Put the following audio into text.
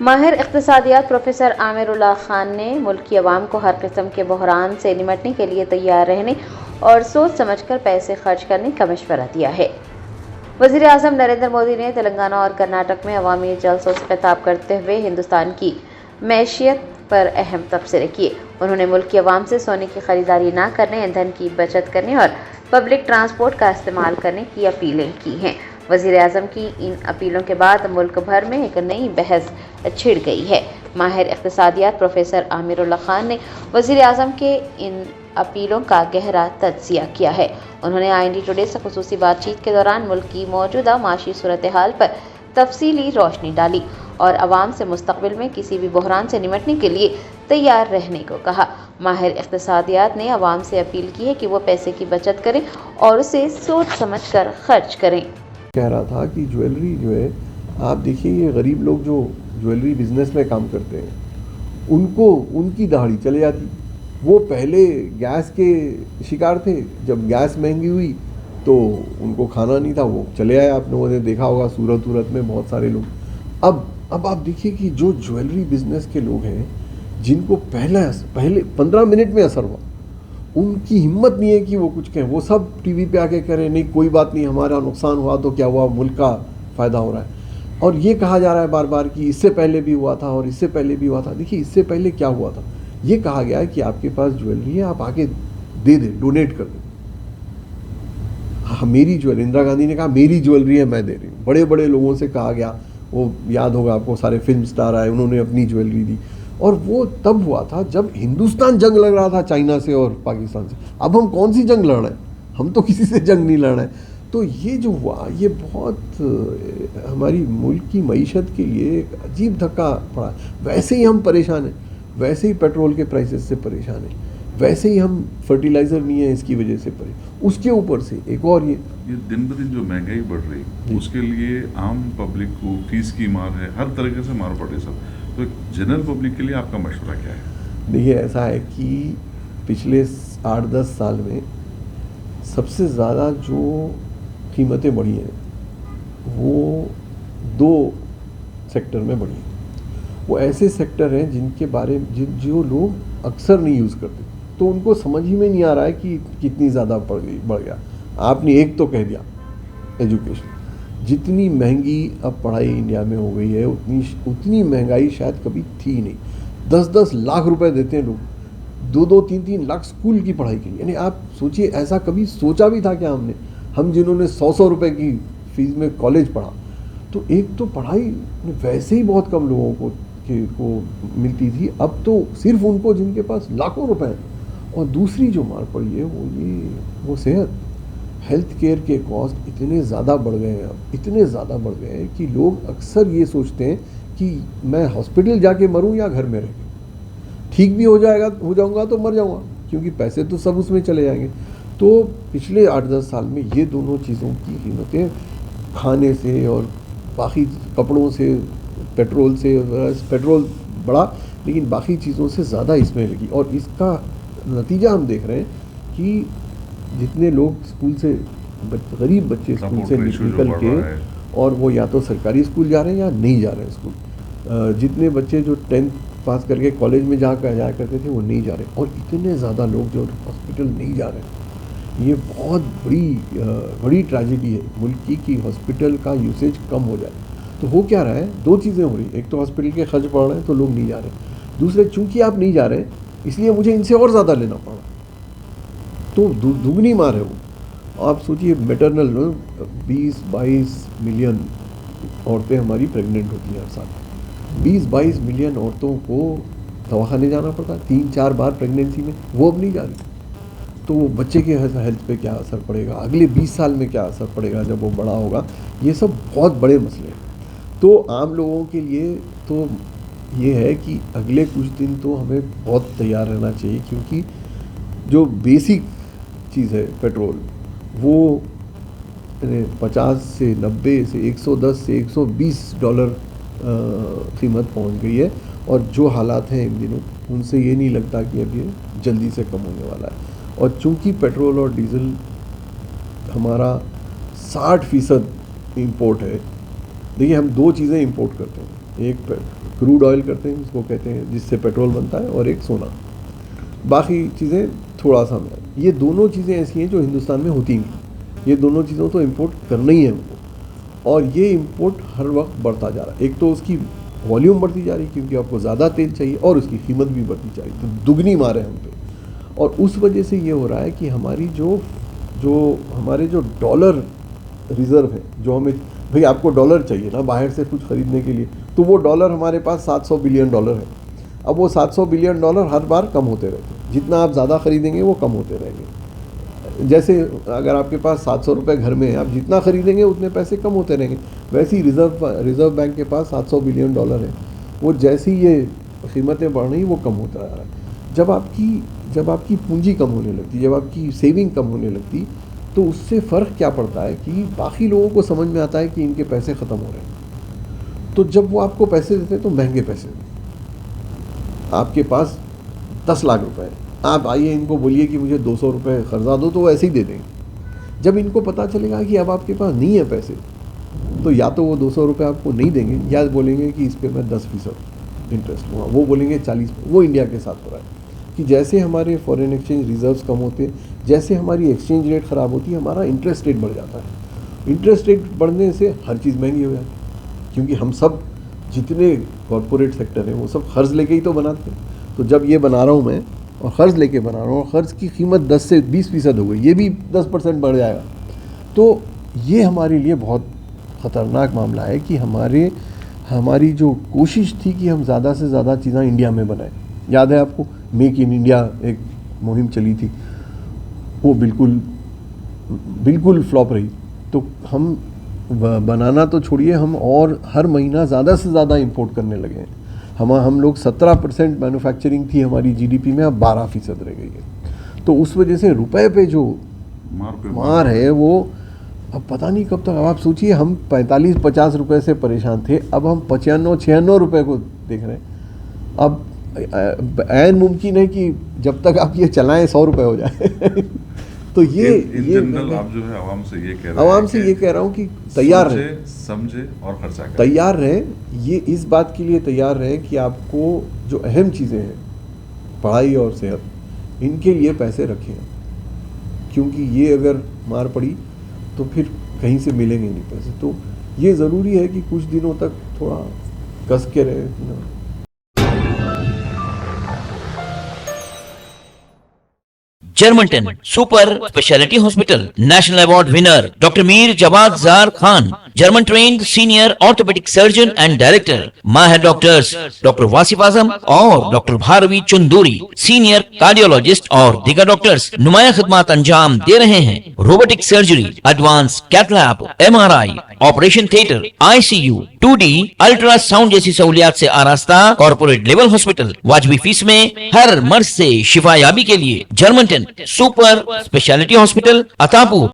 माहिर इक़्तिसादियात प्रोफेसर आमिरुल्लाह खान ने मुल्क की आवाम को हर किस्म के बहरान से निपटने के लिए तैयार रहने और सोच समझकर पैसे खर्च करने का मशवरा दिया है। वज़ीर आज़म नरेंद्र मोदी ने तेलंगाना और कर्नाटक में अवामी जलसों से खिताब करते हुए हिंदुस्तान की मैशियत पर अहम तबसरे किए। उन्होंने मुल्क की आवाम से सोने की खरीदारी न करने, ईंधन की बचत करने और पब्लिक ट्रांसपोर्ट का इस्तेमाल करने की अपीलें की हैं। वज़ीर आज़म की इन अपीलों के बाद मुल्क भर में एक नई बहस छिड़ गई है। माहिर इक़्तिसादियात प्रोफेसर आमिरुल्लाह खान ने वज़ीर आज़म के इन अपीलों का गहरा तज्ज़िया किया है। उन्होंने IND टुडे से ख़ुसूसी बातचीत के दौरान मुल्क की मौजूदा माशी सूरत हाल पर तफसीली रोशनी डाली और आवाम से मुस्तक़बिल में किसी भी बहरान से निपटने के लिए तैयार रहने को कहा। माहिर इक़्तिसादियात ने आवाम से अपील की है कि वो पैसे की बचत करें और उसे सोच समझ कर खर्च करें। कह रहा था कि ज्वेलरी जो है, आप देखिए ये गरीब लोग जो ज्वेलरी बिजनेस में काम करते हैं उनको उनकी दहाड़ी चले जाती। वो पहले गैस के शिकार थे, जब गैस महंगी हुई तो उनको खाना नहीं था, वो चले आए। आप लोगों ने देखा होगा सूरत में बहुत सारे लोग। अब आप देखिए कि जो ज्वेलरी बिजनेस के लोग हैं जिनको पहले 15 मिनट में असर हुआ, उनकी हिम्मत नहीं है कि वो कुछ कहें। वो सब टीवी पे आके कह रहे हैं नहीं कोई बात नहीं, हमारा नुकसान हुआ तो क्या हुआ, मुल्क का फ़ायदा हो रहा है। और ये कहा जा रहा है बार बार कि इससे पहले भी हुआ था और इससे पहले भी हुआ था। देखिए इससे पहले क्या हुआ था, ये कहा गया है कि आपके पास ज्वेलरी है, आप आके दे दें, डोनेट कर दें। हाँ, मेरी ज्वेलरी, इंदिरा गांधी ने कहा मेरी ज्वेलरी है मैं दे रही हूँ। बड़े बड़े लोगों से कहा गया, वो याद होगा आपको, सारे फिल्म स्टार आए, उन्होंने अपनी ज्वेलरी दी। और वो तब हुआ था जब हिंदुस्तान जंग लड़ रहा था चाइना से और पाकिस्तान से। अब हम कौन सी जंग लड़ रहे हैं, हम तो किसी से जंग नहीं लड़ रहे हैं। तो ये जो हुआ ये बहुत हमारी मुल्क की मईशत के लिए एक अजीब धक्का पड़ा। वैसे ही हम परेशान हैं, वैसे ही पेट्रोल के प्राइसेस से परेशान हैं, वैसे ही हम फर्टिलाइज़र नहीं है इसकी वजह से परेशान। उसके ऊपर से एक और ये दिन ब दिन जो महंगाई बढ़ रही है उसके लिए आम पब्लिक को फीस की मार है, हर तरीके से मार पड़ रही सब। तो जनरल पब्लिक के लिए आपका मशवरा क्या है? देखिए ऐसा है कि पिछले 8-10 साल में सबसे ज़्यादा जो कीमतें बढ़ी हैं वो 2 सेक्टर में बढ़ी हैं। वो ऐसे सेक्टर हैं जिनके बारे में जो लोग अक्सर नहीं यूज़ करते, तो उनको समझ ही में नहीं आ रहा है कि कितनी ज़्यादा बढ़ गया। आपने एक तो कह दिया एजुकेशन। जितनी महंगी अब पढ़ाई इंडिया में हो गई है उतनी महंगाई शायद कभी थी नहीं। 10-10 लाख रुपए देते हैं लोग, 2-2, 3-3 लाख स्कूल की पढ़ाई के लिए। यानी आप सोचिए ऐसा कभी सोचा भी था क्या हमने, हम जिन्होंने 100-100 रुपए की फीस में कॉलेज पढ़ा। तो एक तो पढ़ाई वैसे ही बहुत कम लोगों को मिलती थी, अब तो सिर्फ उनको जिनके पास लाखों रुपए हैं। और दूसरी जो मार पड़ी है वो सेहत, हेल्थ केयर के कॉस्ट इतने ज़्यादा बढ़ गए हैं, अब इतने ज़्यादा बढ़ गए हैं कि लोग अक्सर ये सोचते हैं कि मैं हॉस्पिटल जाके मरूं या घर में रह के। ठीक भी हो जाऊंगा तो मर जाऊंगा, क्योंकि पैसे तो सब उसमें चले जाएंगे। तो पिछले 8-10 साल में ये दोनों चीज़ों की कीमतें, खाने से और बाकी कपड़ों से, पेट्रोल बढ़ा लेकिन बाकी चीज़ों से ज़्यादा इसमें लगी। और इसका नतीजा हम देख रहे हैं कि जितने लोग स्कूल से, गरीब बच्चे स्कूल से निकल के, और वो या तो सरकारी स्कूल जा रहे हैं या नहीं जा रहे हैं स्कूल। जितने बच्चे जो 10th पास करके कॉलेज में जाया करते थे वो नहीं जा रहे, और इतने ज़्यादा लोग जो हॉस्पिटल नहीं जा रहे हैं। ये बहुत बड़ी ट्रेजेडी है मुल्क की कि हॉस्पिटल का यूसेज कम हो जाए। तो हो क्या रहा है, 2 चीज़ें हो रही, एक तो हॉस्पिटल के खर्च बढ़ रहे हैं तो लोग नहीं जा रहे, दूसरे चूँकि आप नहीं जा रहे हैं इसलिए मुझे इनसे और ज़्यादा लेना पड़ा, तो दुगनी मार है वो। आप सोचिए मैटरनल 20-22 मिलियन औरतें हमारी प्रेग्नेंट होती हैं हर साल। 20-22 मिलियन औरतों को दवाखाने जाना पड़ता है 3-4 बार प्रेगनेंसी में, वो अब नहीं जा रही। तो वो बच्चे के हेल्थ पे क्या असर पड़ेगा, अगले 20 साल में क्या असर पड़ेगा जब वो बड़ा होगा, ये सब बहुत बड़े मसले हैं। तो आम लोगों के लिए तो ये है कि अगले कुछ दिन तो हमें बहुत तैयार रहना चाहिए, क्योंकि जो बेसिक चीज़ है पेट्रोल, वो 50 से 90 से 110 से 120 डॉलर कीमत पहुंच गई है। और जो हालात हैं इन दिनों, उनसे ये नहीं लगता कि अब ये जल्दी से कम होने वाला है। और चूंकि पेट्रोल और डीजल हमारा 60% इंपोर्ट है। देखिए हम 2 चीज़ें इंपोर्ट करते हैं, एक क्रूड ऑयल करते हैं जिसको कहते हैं, जिससे पेट्रोल बनता है, और एक सोना। बाकी चीज़ें थोड़ा सा में। ये दोनों चीज़ें ऐसी हैं जो हिंदुस्तान में होती नहीं। ये दोनों चीज़ों तो इम्पोर्ट करना ही है हमको, और ये इम्पोर्ट हर वक्त बढ़ता जा रहा है। एक तो उसकी वॉल्यूम बढ़ती जा रही है क्योंकि आपको ज़्यादा तेल चाहिए, और उसकी कीमत भी बढ़ती जा रही है, तो दुगनी मार है हम पे। और उस वजह से ये हो रहा है कि हमारी हमारे जो डॉलर रिज़र्व है, जो हमें, भाई आपको डॉलर चाहिए ना बाहर से कुछ ख़रीदने के लिए, तो वो डॉलर हमारे पास 700 बिलियन डॉलर है। अब वो 700 बिलियन डॉलर हर बार कम होते रहते हैं, जितना आप ज़्यादा ख़रीदेंगे वो कम होते रहेंगे। जैसे अगर आपके पास 700 रुपये घर में है, आप जितना ख़रीदेंगे उतने पैसे कम होते रहेंगे। वैसे ही रिज़र्व बैंक के पास 700 बिलियन डॉलर है, वो जैसी ये कीमतें बढ़ रही वो कम होता जा रहा है। जब आपकी पूंजी कम होने लगती, जब आपकी सेविंग कम होने लगती, तो उससे फ़र्क क्या पड़ता है कि बाकी लोगों को समझ में आता है कि इनके पैसे ख़त्म हो रहे हैं। तो जब वो आपको पैसे देते हैं तो महंगे पैसे देते। आपके पास 10 लाख रुपए है, आप आइए इनको बोलिए कि मुझे 200 रुपये कर्जा दो, तो वो ऐसे ही दे देंगे। जब इनको पता चलेगा कि अब आपके पास नहीं है पैसे, तो या तो वो 200 रुपये आपको नहीं देंगे, या बोलेंगे कि इस पर मैं 10% इंटरेस्ट लूँगा, वो बोलेंगे 40। वो इंडिया के साथ हो रहा है कि जैसे हमारे फॉरेन एक्सचेंज रिजर्व्स कम होते, जैसे हमारी एक्सचेंज रेट ख़राब होती है, हमारा इंटरेस्ट रेट बढ़ जाता है। इंटरेस्ट रेट बढ़ने से हर चीज़ महंगी हो जाती है, क्योंकि हम सब जितने कॉरपोरेट सेक्टर हैं वो सब कर्ज़ लेके ही तो बनाते हैं। तो जब ये बना रहा हूँ मैं और कर्ज़ लेके बना रहा हूँ, और कर्ज़ की कीमत 10 से 20% हो गई, ये भी 10% बढ़ जाएगा, तो ये हमारे लिए बहुत ख़तरनाक मामला है कि हमारी जो कोशिश थी कि हम ज़्यादा से ज़्यादा चीज़ें इंडिया में बनाएं। याद है आपको, मेक इन इंडिया एक मुहिम चली थी, वो बिल्कुल फ्लॉप रही। तो हम बनाना तो छोड़िए, हम और हर महीना ज़्यादा से ज़्यादा इंपोर्ट करने लगे हैं। हम लोग 17% मैन्युफैक्चरिंग थी हमारी जीडीपी में, अब 12% रह गई है। तो उस वजह से रुपए पे जो मार है वो अब पता नहीं कब तक। अब आप सोचिए, हम 45-50 रुपये से परेशान थे, अब हम 95-96 रुपये को देख रहे हैं। अब ऐन मुमकिन है कि जब तक आप ये चलाएं 100 रुपये हो जाए। तो ये जनरल आप जो है आवाम से ये कह रहा हूँ कि तैयार रहें, समझे और खर्चा करें, तैयार रहें। ये इस बात के लिए तैयार रहें कि आपको जो अहम चीज़ें हैं, पढ़ाई और सेहत, इनके लिए पैसे रखें, क्योंकि ये अगर मार पड़ी तो फिर कहीं से मिलेंगे नहीं पैसे। तो ये ज़रूरी है कि कुछ दिनों तक थोड़ा कस के रहे ना। Germanton super speciality hospital national award winner doctor Mir Jawad Zar Khan, German trained senior orthopaedic surgeon and director, माहिर डॉक्टर्स डॉक्टर वासिफ आजम और doctor Bharvi Chanduri, senior cardiologist और दीगर डॉक्टर्स नुमाया खिदमत अंजाम दे रहे हैं। Robotic surgery, advance cath lab, MRI, operation theatre, ICU, 2D ultrasound जैसी सहूलियात से आरास्ता कॉर्पोरेट लेवल हॉस्पिटल। वाजबी फीस में हर मर्ज से शिफायाबी के लिए Germanton super speciality hospital, Attapur.